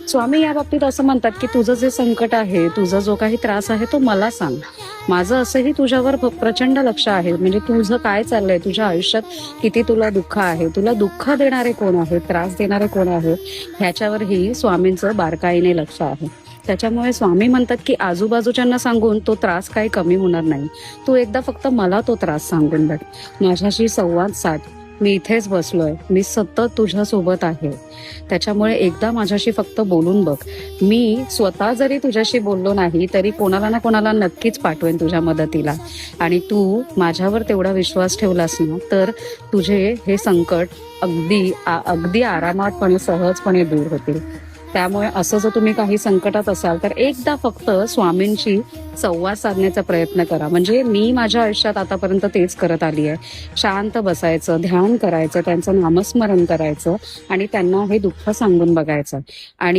स्वामी या बाबतीत असं म्हणतात की तुझं जे संकट आहे, तुझा जो काही त्रास आहे तो मला सांग. माझं असंही तुझ्यावर प्रचंड लक्ष आहे. म्हणजे तुझं काय चाललंय, तुझ्या आयुष्यात किती तुला दुःख आहे, तुला दुःख देणारे कोण आहे, त्रास देणारे कोण आहे, ह्याच्यावरही स्वामींचं बारकाईने लक्ष आहे. त्याच्यामुळे स्वामी म्हणतात की आजूबाजूच्यांना सांगून तो त्रास काही कमी होणार नाही. तू एकदा फक्त मला तो त्रास सांगून बघ, माझ्याशी संवाद साध. मी इथेच बसलोय, मी सतत तुझ्या सोबत आहे. त्याच्यामुळे एकदा माझ्याशी फक्त बोलून बघ. मी स्वतः जरी तुझ्याशी बोललो नाही तरी कोणाला ना कोणाला नक्कीच पाठवेन तुझ्या मदतीला. आणि तू माझ्यावर तेवढा विश्वास ठेवलास ना तर तुझे हे संकट अगदी आरामातपणे सहजपणे दूर होतील. त्यामुळे असं जर तुम्ही काही संकटात असाल तर एकदा फक्त स्वामींशी संवाद साधण्याचा प्रयत्न करा. म्हणजे मी माझ्या आयुष्यात आतापर्यंत तेच करत आली आहे. शांत बसायचं, ध्यान करायचं, त्यांचं नामस्मरण करायचं आणि त्यांना हे दुःख सांगून बघायचं. आणि